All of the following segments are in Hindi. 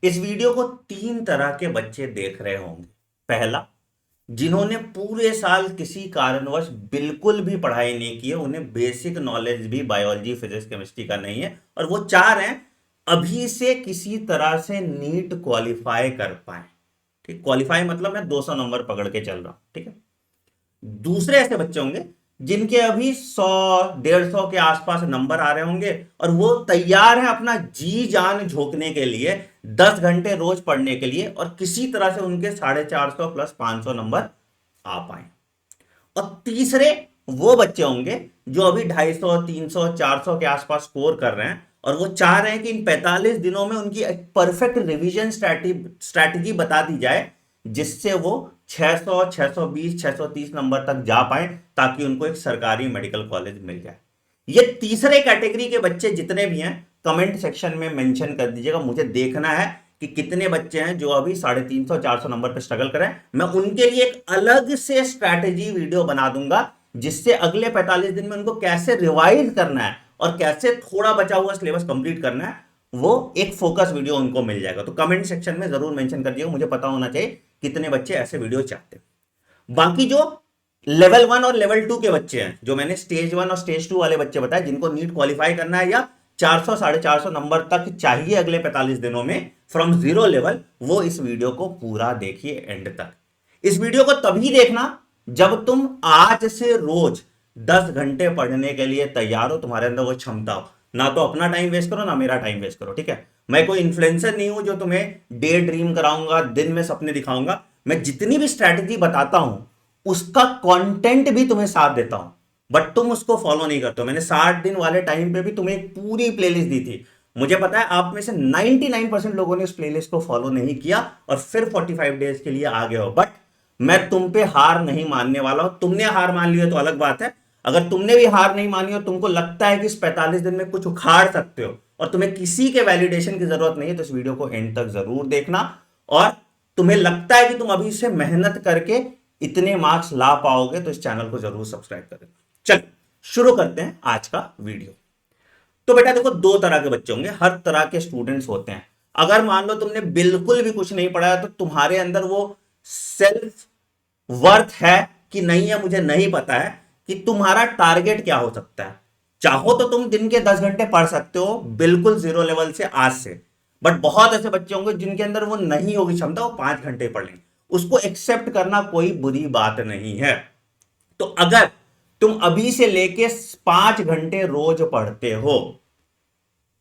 इस वीडियो को तीन तरह के बच्चे देख रहे होंगे। पहला, जिन्होंने पूरे साल किसी कारणवश बिल्कुल भी पढ़ाई नहीं की है, उन्हें बेसिक नॉलेज भी बायोलॉजी फिजिक्स केमिस्ट्री का नहीं है और वो चाह रहे हैं अभी से किसी तरह से नीट क्वालिफाई कर पाए। ठीक, क्वालिफाई मतलब मैं 200 नंबर पकड़ के चल रहा हूं। ठीक है। दूसरे ऐसे बच्चे होंगे जिनके अभी 100 150 के आसपास नंबर आ रहे होंगे और वो तैयार हैं अपना जी जान झोंकने के लिए, 10 घंटे रोज पढ़ने के लिए, और किसी तरह से उनके 450 प्लस 500 नंबर आ पाए। और तीसरे वो बच्चे होंगे जो अभी 250 300 400 के आसपास स्कोर कर रहे हैं और वो चाह रहे हैं कि इन 45 दिनों में उनकी एक परफेक्ट रिवीजन स्ट्रैटेजी बता दी जाए जिससे वो 600 620 630 नंबर तक जा पाए, ताकि उनको एक सरकारी मेडिकल कॉलेज मिल जाए। ये तीसरे कैटेगरी के बच्चे जितने भी हैं, कमेंट सेक्शन में मेंशन कर दीजिएगा। मुझे देखना है कि कितने बच्चे हैं जो अभी 350 400 नंबर पे स्ट्रगल करें। मैं उनके लिए एक अलग से स्ट्रैटेजी वीडियो बना दूंगा जिससे अगले 45 दिन में उनको कैसे रिवाइज करना है और कैसे थोड़ा बचा हुआ सिलेबस कंप्लीट करना है, वो एक फोकस वीडियो उनको मिल जाएगा। तो कमेंट सेक्शन में जरूर मेंशन कर दिएगा, मुझे पता होना चाहिए कितने बच्चे ऐसे वीडियो चाहते हैं। बाकी जो लेवल 1 और लेवल 2 के बच्चे हैं, जो मैंने स्टेज 1 और स्टेज 2 वाले बच्चे बताए, जिनको नीट क्वालिफाई करना है या 400 450 नंबर तक चाहिए अगले 45 दिनों में फ्रॉम जीरो लेवल, वो इस वीडियो को पूरा देखिए एंड तक। इस वीडियो को तभी देखना जब तुम आज से रोज 10 घंटे पढ़ने के लिए तैयार हो, तुम्हारे अंदर वो क्षमता हो। ना तो अपना टाइम वेस्ट करो, ना मेरा टाइम वेस्ट करो। ठीक है। मैं कोई इन्फ्लुएंसर नहीं हूं जो तुम्हें डे ड्रीम कराऊंगा, दिन में सपने दिखाऊंगा। मैं जितनी भी स्ट्रैटेजी बताता हूं उसका कंटेंट भी तुम्हें साथ देता हूं, बट तुम उसको फॉलो नहीं करते हो। मैंने 60 दिन वाले टाइम पे भी तुम्हें एक पूरी प्लेलिस्ट दी थी। मुझे पता है आप में से 99% लोगों ने उस प्लेलिस्ट को फॉलो नहीं किया और फिर 45 डेज के लिए आ गए हो। बट मैं तुम पे हार नहीं मानने वाला हूं। तुमने हार मान ली हो तो अलग बात है। अगर तुमने भी हार नहीं मानी हो, तुमको लगता है कि इस 45 दिन में कुछ उखाड़ सकते हो और तुम्हें किसी के वैलिडेशन की जरूरत नहीं है, तो इस वीडियो को एंड तक जरूर देखना। और तुम्हें लगता है कि तुम अभी से मेहनत करके इतने मार्क्स ला पाओगे तो इस चैनल को जरूर सब्सक्राइब कर देना। चल शुरू करते हैं आज का वीडियो। तो बेटा देखो, दो तरह के बच्चे होंगे, हर तरह के स्टूडेंट्स होते हैं। अगर मान लो तुमने बिल्कुल भी कुछ नहीं पढ़ा है तो तुम्हारे अंदर वो सेल्फ वर्थ है कि नहीं है, मुझे नहीं पता है कि तुम्हारा टारगेट क्या हो सकता है। चाहो तो तुम दिन के 10 घंटे पढ़ सकते हो बिल्कुल जीरो लेवल से आज से, बट बहुत ऐसे बच्चे होंगे जिनके अंदर वो नहीं होगी क्षमता, वो 5 घंटे पढ़ लेंगे। उसको एक्सेप्ट करना कोई बुरी बात नहीं है। तो अगर तुम अभी से लेके 5 घंटे रोज पढ़ते हो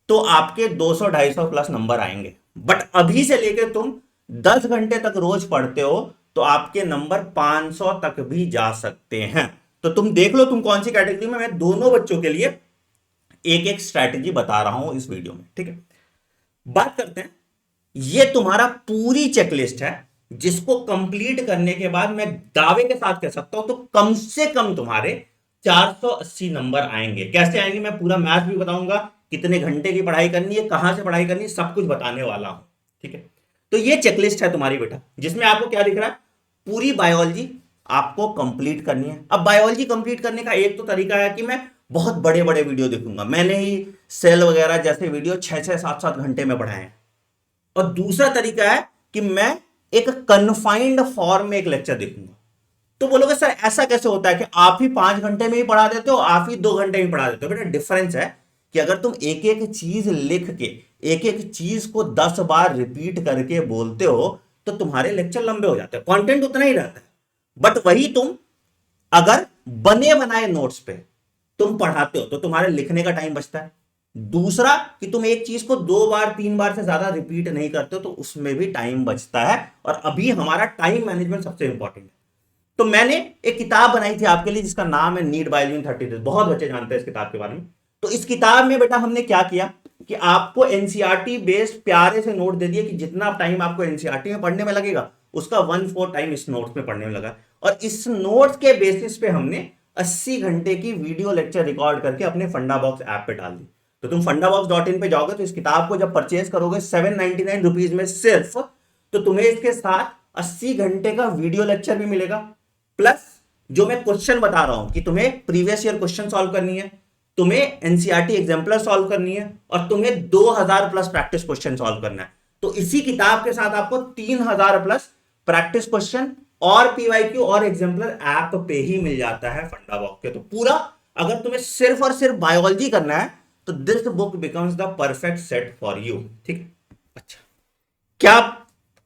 तो आपके 200 250 प्लस नंबर आएंगे। बट अभी से लेके तुम 10 घंटे तक रोज पढ़ते हो तो आपके नंबर 500 तक भी जा सकते हैं। तो तुम देख लो तुम कौन सी कैटेगरी में। मैं दोनों बच्चों के लिए एक एक स्ट्रैटेजी बता रहा हूं इस वीडियो में। ठीक है। बात करते हैं, ये तुम्हारा पूरी चेकलिस्ट है जिसको कंप्लीट करने के बाद मैं दावे के साथ कह सकता हूं तो कम से कम तुम्हारे 480 नंबर आएंगे। कैसे आएंगे मैं पूरा मैथ भी बताऊंगा, कितने घंटे की पढ़ाई करनी है, कहां से पढ़ाई करनी है, सब कुछ बताने वाला हूं। ठीक है। तो ये चेकलिस्ट है तुम्हारी बेटा, जिसमें आपको क्या दिख रहा है, पूरी बायोलॉजी आपको कंप्लीट करनी है। अब बायोलॉजी कंप्लीट करने का एक तो तरीका है कि मैं बहुत बड़े बड़े वीडियो देखूंगा। मैंने ही सेल वगैरह जैसे वीडियो 6 6 7 7 घंटे में पढ़ाए हैं। और दूसरा तरीका है कि मैं एक कन्फाइंड फॉर्म में एक लेक्चर देखूंगा। तो बोलोगे सर ऐसा कैसे होता है कि आप ही 5 घंटे में ही पढ़ा देते हो, आप ही 2 घंटे में पढ़ा देते हो। बेटा डिफरेंस है कि अगर तुम एक एक चीज लिख के एक एक चीज को 10 बार रिपीट करके बोलते हो तो तुम्हारे लेक्चर लंबे हो जाते हैं, कंटेंट उतना ही रहता है। बट वही तुम अगर बने बनाए नोट्स पे तुम पढ़ाते हो तो तुम्हारे लिखने का टाइम बचता है। दूसरा कि तुम एक चीज को 2 बार 3 बार से ज्यादा रिपीट नहीं करते हो तो उसमें भी टाइम बचता है। और अभी हमारा टाइम मैनेजमेंट सबसे इंपॉर्टेंट है। तो मैंने एक किताब बनाई थी आपके लिए जिसका नाम है नीट बायोलॉजी इन 30 डेज। बहुत बच्चे जानते हैं इस किताब के बारे में। तो इस किताब में बेटा हमने क्या किया कि आपको एनसीईआरटी बेस्ड प्यारे से नोट दे दिए कि जितना टाइम आपको एनसीईआरटी में पढ़ने में लगेगा उसका 1/4 टाइम इस नोट्स में पढ़ने में लगा। और इस नोट्स के बेसिस पे हमने 80 घंटे की वीडियो लेक्चर रिकॉर्ड करके अपने फंडा बॉक्स ऐप पे डाल दी। तो तुम fundabox.in पे जाओगे तो इस किताब को जब परचेज करोगे 799 रुपीज में सिर्फ, तो तुम्हें इसके साथ 80 घंटे का वीडियो लेक्चर भी मिलेगा। प्लस जो मैं क्वेश्चन बता रहा हूं कि तुम्हें प्रीवियस ईयर क्वेश्चन सॉल्व करनी है, तुम्हें एनसीईआरटी एग्जाम्पलर सॉल्व करनी है और तुम्हें 2000 प्लस प्रैक्टिस क्वेश्चन सॉल्व करना है। तो इसी किताब के साथ आपको 3000 प्लस प्रैक्टिस क्वेश्चन और पीवाईक्यू और एग्जाम्पलर ऐप पे ही मिल जाता है फंडा बॉक्स के। तो पूरा अगर तुम्हें सिर्फ और सिर्फ बायोलॉजी करना है तो this book becomes the perfect set for you. ठीक है, अच्छा क्या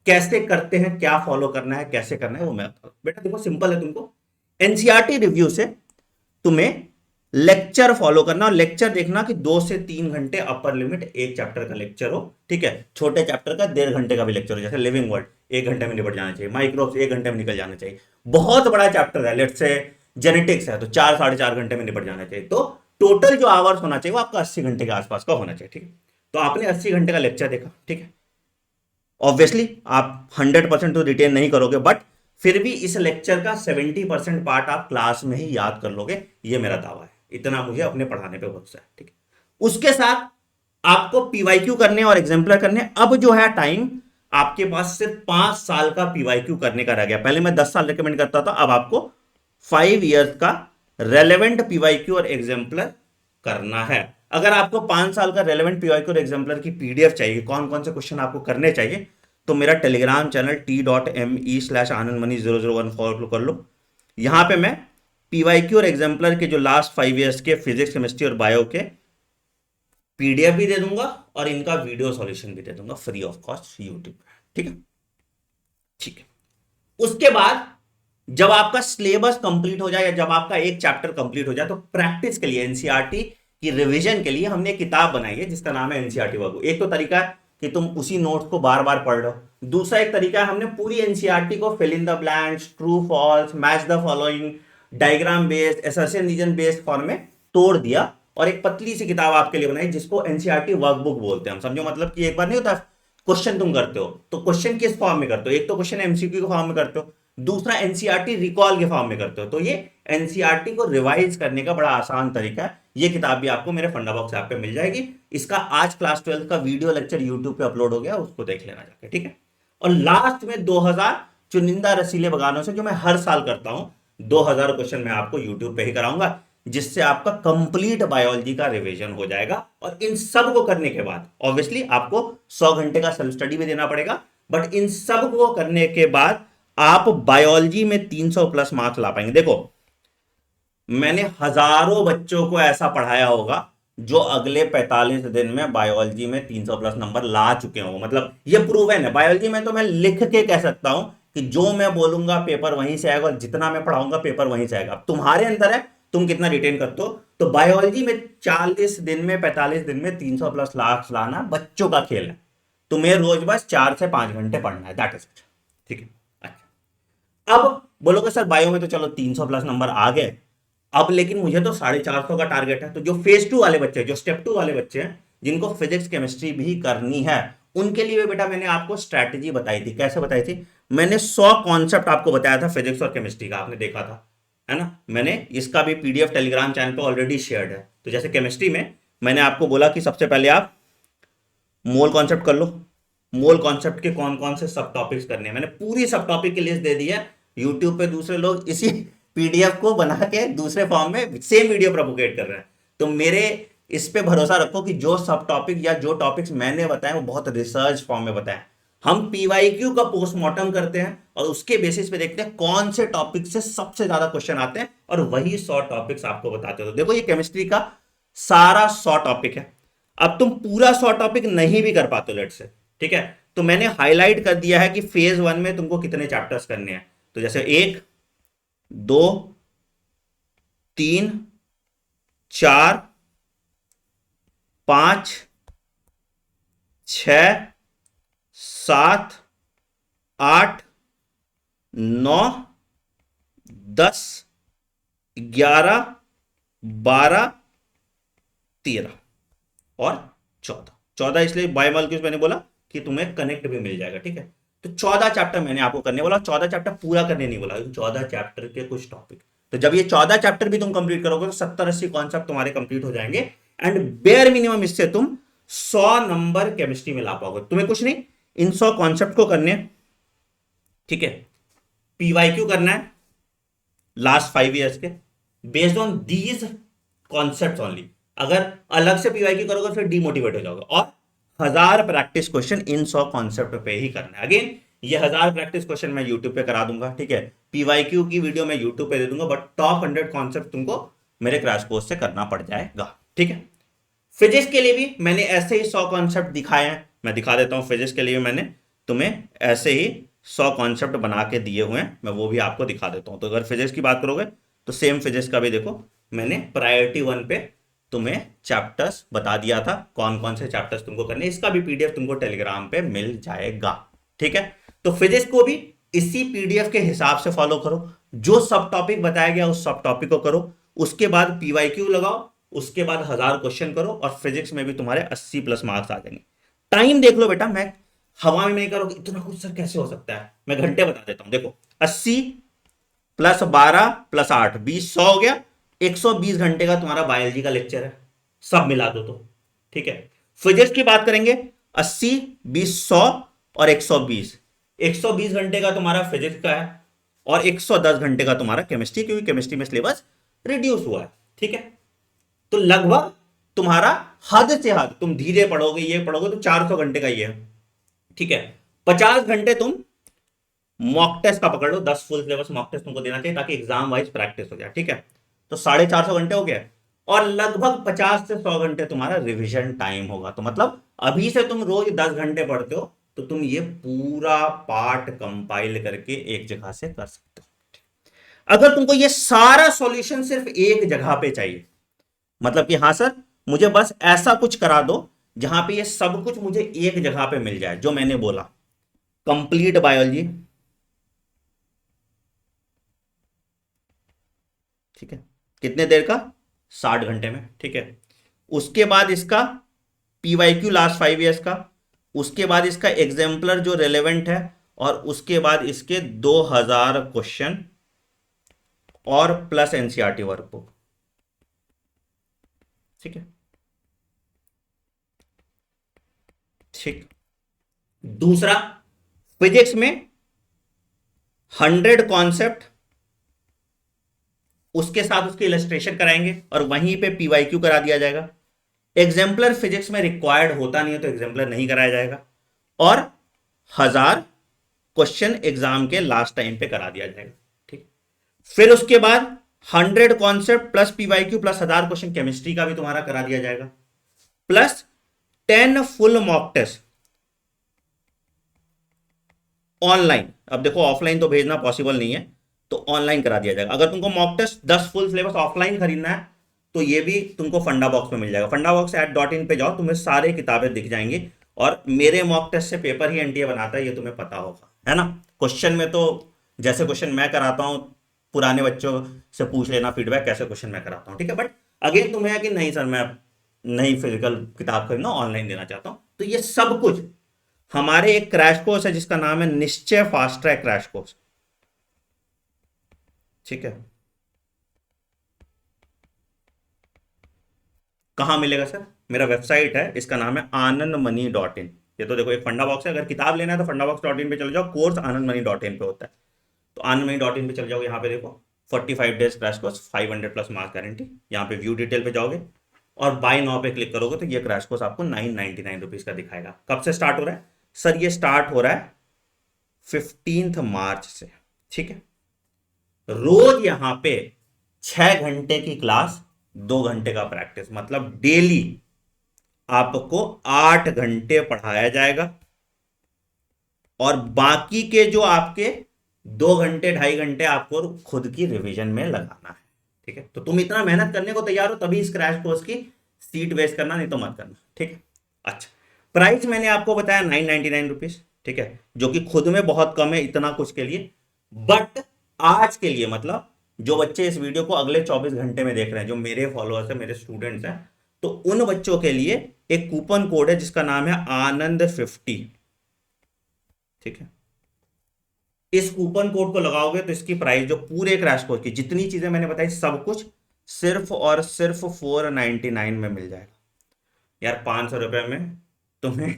कैसे करते हैं, क्या फॉलो करना है, कैसे करना है वो मैं बताऊं। बेटा देखो सिंपल है, तुमको एनसीईआरटी रिव्यू से तुम्हें लेक्चर फॉलो करना और लेक्चर देखना कि 2 से 3 घंटे अपर लिमिट एक चैप्टर का लेक्चर हो। ठीक है, छोटे चैप्टर का 1.5 घंटे का भी लेक्चर हो, जैसे लिविंग वर्ड 1 घंटे में निपट जाना चाहिए, माइक्रोब्स 1 घंटे में निकल जाना चाहिए। बहुत बड़ा चैप्टर है, लेट्स से जेनेटिक्स है तो 4 साढ़े 4 घंटे में निपट जाना चाहिए। तो टोटल जो आवर्स होना चाहिए वो आपका 80 घंटे के आसपास का होना चाहिए। ठीक है, तो आपने 80 घंटे का लेक्चर देखा। ठीक है, ऑब्वियसली आप 100% तो रिटेन नहीं करोगे, बट फिर भी इस लेक्चर का 70% पार्ट आप क्लास में ही याद कर लोगे, ये मेरा दावा है, इतना मुझे अपने पढ़ाने पे भरोसा है। ठीक है, उसके साथ आपको पीवाईक्यू करने और एग्जाम्पलर करने। अब जो है टाइम आपके पास सिर्फ 5 साल का पीवाईक्यू करने का रह गया। पहले मैं 10 साल रिकमेंड करता था, अब आपको 5 इयर्स का रेलेवेंट पीवाईक्यू और एग्जाम्पलर करना है। अगर आपको 5 साल का रेलेवेंट पीवाईक्यू और एग्जाम्पलर की पीडीएफ चाहिए, कौन कौन से क्वेश्चन आपको करने चाहिए, तो मेरा टेलीग्राम चैनल t.me/anandmani001 फॉलो कर लो। यहां पे मैं पीवाईक्यू और एग्जाम्पलर के जो लास्ट 5 इयर्स के फिजिक्स, केमिस्ट्री और बायो के पीडीएफ भी दे दूंगा और इनका वीडियो सॉल्यूशन भी दे दूंगा फ्री ऑफ कॉस्ट यूट्यूब पे। ठीक है, ठीक है। उसके बाद जब आपका सिलेबस कंप्लीट हो जाए या जब आपका एक चैप्टर कंप्लीट हो जाए तो प्रैक्टिस के लिए एनसीईआरटी की रिवीजन के लिए हमने एक किताब बनाई है जिसका नाम है एनसीईआरटी वर्कबुक। एक तो तरीका है कि तुम उसी नोट्स को बार बार पढ़ लो, दूसरा एक तरीका है हमने पूरी एनसीईआरटी को fill in the blanks, true false, match the following, diagram based, assertion reason based form में तोड़ दिया और एक पतली सी किताब आपके लिए बनाई जिसको एनसीईआरटी वर्कबुक बोलते हैं हम। समझो मतलब कि एक बार नहीं होता क्वेश्चन तुम करते हो तो क्वेश्चन किस फॉर्म में करते हो, एक तो क्वेश्चन एमसीक्यू के फॉर्म में करते हो, दूसरा एनसीईआरटी रिकॉल के फॉर्म में करते हो। तो ये एनसीईआरटी को रिवाइज करने का बड़ा आसान तरीका है। ये किताब भी आपको मेरे फंडा बॉक्स ऐप पे मिल जाएगी। इसका आज क्लास 12 का वीडियो लेक्चर यूट्यूब पे अपलोड हो गया, उसको देख लेना जाके। ठीक है, और लास्ट में 2000 चुनिंदा रसीले बगानों से जो मैं हर साल करता हूं, 2000 क्वेश्चन मैं आपको यूट्यूब पे ही कराऊंगा जिससे आपका कंप्लीट बायोलॉजी का रिवीजन हो जाएगा। और इन सब को करने के बाद ऑब्वियसली आपको 100 घंटे का सेल्फ स्टडी भी देना पड़ेगा, बट इन सब को करने के बाद आप बायोलॉजी में 300 प्लस मार्क्स ला पाएंगे। देखो मैंने हजारों बच्चों को ऐसा पढ़ाया होगा जो अगले 45 दिन में बायोलॉजी में 300 प्लस नंबर ला चुके हो, मतलब ये प्रूवन है। बायोलॉजी में तो मैं लिख के कह सकता हूं कि जो मैं बोलूंगा पेपर वहीं से आएगा और जितना मैं पढ़ाऊंगा पेपर वहीं से आएगा। तुम्हारे अंदर है तुम कितना रिटेन करते हो। तो बायोलॉजी में 40 दिन में 45 दिन में 300 प्लस लाख लाना बच्चों का खेल है। तुम्हें रोज बस 4 से 5 घंटे पढ़ना है, दैट इज इट। ठीक है, अच्छा अब बोलोगे सर बायो में तो चलो 300 प्लस नंबर आ गए, अब लेकिन मुझे तो 450 का टारगेट है। तो जो फेज 2 वाले बच्चे, जो स्टेप 2 वाले बच्चे हैं जिनको फिजिक्स केमिस्ट्री भी करनी है, उनके लिए बेटा मैंने आपको स्ट्रैटेजी बताई थी। कैसे बताई थी? मैंने 100 कॉन्सेप्ट आपको बताया था फिजिक्स और केमिस्ट्री का, आपने देखा था है ना। मैंने इसका भी पीडीएफ टेलीग्राम चैनल पे ऑलरेडी शेयर्ड है। तो जैसे केमिस्ट्री में मैंने आपको बोला कि सबसे पहले आप मोल कॉन्सेप्ट कर लो, मोल कॉन्सेप्ट के कौन कौन से सब टॉपिक्स करने हैं, मैंने पूरी सब टॉपिक की लिस्ट दे दी है। यूट्यूब पे दूसरे लोग इसी पीडीएफ को बना के दूसरे फॉर्म में सेम वीडियो प्रोपोगेट कर रहे हैं। तो मेरे इस पे भरोसा रखो कि जो सब टॉपिक या जो टॉपिक्स मैंने बताए वो बहुत रिसर्च फॉर्म में बताए। हम पीवाईक्यू का पोस्टमार्टम करते हैं और उसके बेसिस पे देखते हैं कौन से टॉपिक से सबसे ज्यादा क्वेश्चन आते हैं और वही 100 टॉपिक्स आपको बताते हो। तो देखो ये केमिस्ट्री का सारा 100 टॉपिक है। अब तुम पूरा 100 टॉपिक नहीं भी कर पाते लेट से, ठीक है, तो मैंने हाईलाइट कर दिया है कि फेज 1 में तुमको कितने चैप्टर्स करने हैं। तो जैसे 1 2 3 4 5 6 7 8 9 10 11 12 13 और 14 इसलिए बायोमॉलिक्यूल्स मैंने बोला कि तुम्हें कनेक्ट भी मिल जाएगा। ठीक है, तो 14 चैप्टर मैंने आपको करने बोला, 14 चैप्टर पूरा करने नहीं बोला, 14 चैप्टर के कुछ टॉपिक। तो जब ये 14 चैप्टर भी तुम कंप्लीट करोगे तो 70-80 कॉन्सेप्ट तुम्हारे कंप्लीट हो जाएंगे एंड बेयर मिनिमम इससे तुम 100 नंबर केमिस्ट्री में ला पाओगे। तुम्हें कुछ नहीं, इन 100 कॉन्सेप्ट को करने, ठीक है, पीवाईक्यू करना है लास्ट 5 इयर्स के based on these concept only. अगर अलग से पीवाईक्यू करोगे फिर डीमोटिवेट हो जाओगे। और 1000 प्रैक्टिस क्वेश्चन इन 100 कॉन्सेप्ट पे ही करना है। अगेन ये 1000 प्रैक्टिस क्वेश्चन मैं यूट्यूब पे करा दूंगा, ठीक है। पीवाईक्यू की वीडियो मैं यूट्यूब पे दे दूंगा, बट टॉप 100 कॉन्सेप्ट तुमको मेरे क्रैश कोर्स से करना पड़ जाएगा, ठीक है। फिजिक्स के लिए भी मैंने ऐसे ही 100 कॉन्सेप्ट दिखाए हैं, मैं दिखा देता हूं। फिजिक्स के लिए मैंने तुम्हें ऐसे ही 100 कॉन्सेप्ट बना के दिए हुए हैं, मैं वो भी आपको दिखा देता हूं। तो अगर फिजिक्स की बात करोगे तो सेम फिजिक्स का भी देखो, मैंने प्रायोरिटी 1 पे तुम्हें चैप्टर्स बता दिया था, कौन कौन से चैप्टर्स तुमको करने, इसका भी पीडीएफ तुमको टेलीग्राम पे मिल जाएगा, ठीक है। तो फिजिक्स को भी इसी पीडीएफ के हिसाब से फॉलो करो, जो सब टॉपिक बताया गया उस सब टॉपिक को करो, उसके बाद पीवाईक्यू लगाओ, उसके बाद 1000 क्वेश्चन करो, और फिजिक्स में भी तुम्हारे 80 प्लस मार्क्स आ जाएंगे। टाइम देख लो बेटा, मैं हवा में नहीं करोगे इतना कुछ सर कैसे हो सकता है, मैं घंटे बता देता हूं। देखो 80 प्लस 12 प्लस 8 20 100 हो गया। 120 घंटे का तुम्हारा बायोलॉजी का लेक्चर है, सब मिला दो तो, ठीक है। फिजिक्स की बात करेंगे 80 20 100 और 120, 120 घंटे का तुम्हारा फिजिक्स का है, और 110 घंटे का तुम्हारा केमिस्ट्री, क्योंकि केमिस्ट्री में सिलेबस रिड्यूस हुआ है, ठीक है। तो लगभग तुम्हारा हद से हद, तुम धीरे पढ़ोगे ये पढ़ोगे तो 400 घंटे का ये है, ठीक है। 50 घंटे तुम मॉक टेस्ट का पकड़ लो, 10 फुल सिलेबस मॉक टेस्ट तुमको देना चाहिए ताकि एग्जाम वाइज प्रैक्टिस हो जाए, ठीक है। तो 450 घंटे हो गया, और लगभग 50 से 100 घंटे तुम्हारा रिवीजन टाइम होगा। तो मतलब अभी से तुम रोज 10 घंटे पढ़ते हो तो तुम ये पूरा पार्ट कंपाइल करके एक जगह से कर सकते हो। अगर तुमको ये सारा सॉल्यूशन सिर्फ एक जगह पे चाहिए, मतलब कि हाँ सर मुझे बस ऐसा कुछ करा दो जहां पे ये सब कुछ मुझे एक जगह पे मिल जाए, जो मैंने बोला कंप्लीट बायोलॉजी, ठीक है, कितने देर का, 60 घंटे में, ठीक है। उसके बाद इसका पीवाईक्यू लास्ट 5 ईयर्स का, उसके बाद इसका एग्जाम्पलर जो रेलेवेंट है, और उसके बाद इसके 2000 क्वेश्चन और प्लस एनसीईआरटी वर्कबुक, ठीक है, ठीक। दूसरा, फिजिक्स में 100 कॉन्सेप्ट, उसके साथ उसके इलस्ट्रेशन कराएंगे, और वहीं पे पीवाईक्यू करा दिया जाएगा। एग्जाम्पलर फिजिक्स में रिक्वायर्ड होता नहीं है तो एग्जाम्पलर नहीं कराया जाएगा, और 1000 क्वेश्चन एग्जाम के लास्ट टाइम पे करा दिया जाएगा, ठीक। फिर उसके बाद 100 concept plus PYQ plus 1000 question chemistry का भी तुम्हारा करा दिया जाएगा, plus 10 full mock test online. अब देखो ऑफलाइन तो भेजना पॉसिबल नहीं है, तो ऑनलाइन करा दिया जाएगा। अगर तुमको mock test 10 full syllabus offline खरीदना है तो ये भी तुमको फंडा बॉक्स में मिल जाएगा। फंडा बॉक्स @in पे जाओ, तुम्हें सारे किताबें दिख जाएंगी, और मेरे मॉक टेस्ट से पेपर ही एनटीए बनाता है, ये तुम्हें पता होगा, है ना। क्वेश्चन में तो जैसे क्वेश्चन मैं कराता हूँ, पुराने बच्चों से पूछ लेना फीडबैक कैसे क्वेश्चन मैं कराता हूँ, ठीक है। बट अगेन तुम्हें है कि नहीं सर मैं नहीं फिजिकल किताब खरीदना, ऑनलाइन देना चाहता हूँ, तो ये सब कुछ हमारे एक क्रैश कोर्स है जिसका नाम है निश्चय फास्ट ट्रैक क्रैश कोर्स, ठीक है। कहां मिलेगा सर, मेरा वेबसाइट है, इसका नाम है anandmani.in। ये तो देखो एक फंडा बॉक्स है, अगर किताब लेना है तो फंडा बॉक्स.in पे चले जाओ, कोर्स anandmani.in पे होता है, तो anandmani.in पे चले जाओ। यहाँ पे देखो 45 days crash course 500 plus marks guarantee, यहाँ पे व्यू डिटेल पे जाओगे और बाय नाउ पे क्लिक करोगे तो ये क्रैश कोर्स आपको 999 रुपीज का दिखाएगा। कब से स्टार्ट हो रहा है सर, ये स्टार्ट हो रहा है 15 मार्च से, ठीक है। रोज यहां पे 6 घंटे की क्लास, 2 घंटे का प्रैक्टिस, मतलब डेली आपको 8 घंटे पढ़ाया जाएगा, और बाकी के जो आपके 2 घंटे 2.5 घंटे आपको खुद की रिवीजन में लगाना है, ठीक है। तो तुम इतना मेहनत करने को तैयार हो तभी इस क्रैश कोर्स की सीट वेस्ट करना, नहीं तो मत करना, ठीक है। अच्छा, प्राइस मैंने आपको बताया 999 रुपीज, ठीक है, जो कि खुद में बहुत कम है इतना कुछ के लिए। बट आज के लिए, मतलब जो बच्चे इस वीडियो को अगले 24 घंटे में देख रहे हैं, जो मेरे फॉलोअर्स हैं, मेरे स्टूडेंट्स हैं, तो उन बच्चों के लिए एक कूपन कोड है जिसका नाम है आनंद50, ठीक है। इस कूपन कोड को लगाओगे तो इसकी प्राइस जो पूरे क्रैश कोर्स की जितनी चीजें मैंने बताई सब कुछ सिर्फ और सिर्फ 499 में मिल जाएगा। यार 500 रुपए में तुम्हें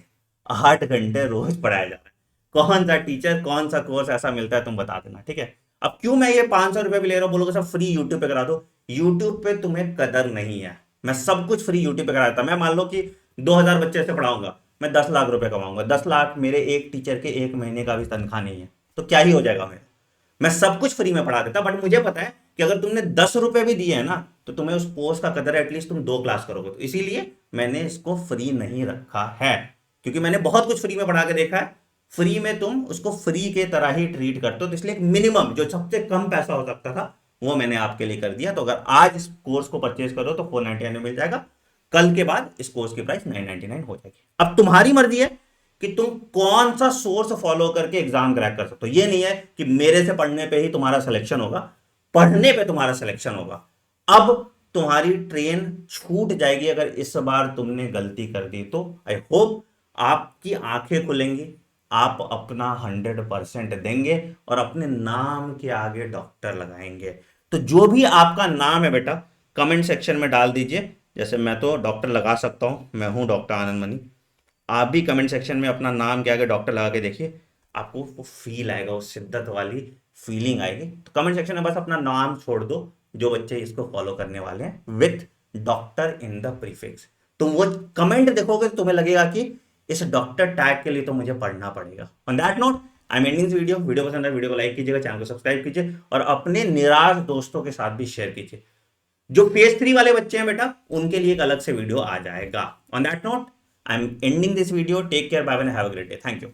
8 घंटे रोज पढ़ाया जा रहा है। कौन सा टीचर कौन सा कोर्स ऐसा मिलता है तुम बता देना, ठीक है। अब क्यों मैं ये 500 रुपए भी ले रहा हूं, बोलोगे सब फ्री यूट्यूब पे करा दो। यूट्यूब पे तुम्हें कदर नहीं है, मैं सब कुछ फ्री यूट्यूब पे कराता। मैं मान लो कि 2000 बच्चे से पढ़ाऊंगा, मैं 10 लाख रुपए कमाऊंगा, 10 लाख मेरे एक टीचर के एक महीने का भी तनख्वाह नहीं है, तो क्या ही हो जाएगा मेरा। मैं सब कुछ फ्री में पढ़ा देता, बट मुझे पता है कि अगर तुमने 10 रुपए भी दिए हैं ना, तो तुम्हें उस कोर्स का कदर है, एटलीस्ट तुम 2 क्लास करोगे। तो इसीलिए मैंने इसको फ्री नहीं रखा है, क्योंकि मैंने बहुत कुछ फ्री में पढ़ा के देखा है। फ्री में तुम उसको फ्री के तरह ही ट्रीट करते हो, तो इसलिए एक मिनिमम जो सबसे कम पैसा हो सकता था वो मैंने आपके लिए कर दिया। तो अगर आज इस कोर्स को परचेज करो तो 499 में मिल जाएगा, कल के बाद इस कोर्स की प्राइस 999 हो जाएगी। अब तुम्हारी मर्जी है कि तुम कौन सा सोर्स फॉलो करके एग्जाम क्रैक कर सकते हो। ये नहीं है कि मेरे से पढ़ने पे ही तुम्हारा सिलेक्शन होगा, पढ़ने पे तुम्हारा सिलेक्शन होगा। अब तुम्हारी ट्रेन छूट जाएगी अगर इस बार तुमने गलती कर दी तो। आई होप आपकी आंखें खुलेंगी, आप अपना 100% देंगे और अपने नाम के आगे डॉक्टर लगाएंगे। तो जो भी आपका नाम है बेटा, कमेंट सेक्शन में डाल दीजिए। जैसे मैं तो डॉक्टर लगा सकता हूं, मैं हूं डॉक्टर आनंद मनी। आप भी कमेंट सेक्शन में अपना नाम के आगे डॉक्टर लगा के देखिए, आपको वो फील आएगा, वो शिद्दत वाली फीलिंग आएगी। तो कमेंट सेक्शन में बस अपना नाम छोड़ दो जो बच्चे इसको फॉलो करने वाले हैं with doctor in the prefix. तुम वो कमेंट देखोगे तो तुम्हें लगेगा कि इस डॉक्टर टैग के लिए तो मुझे पढ़ना पड़ेगा। On that note I am ending this video. Video पसंद है वीडियो को लाइक कीजिएगा, चैनल को सब्सक्राइब कीजिए और अपने निराश दोस्तों के साथ भी शेयर कीजिए। जो फेज 3 वाले बच्चे हैं बेटा, उनके लिए एक अलग से वीडियो आ जाएगा। On that note I am ending this video. Take care, bye bye, have a great day, thank you.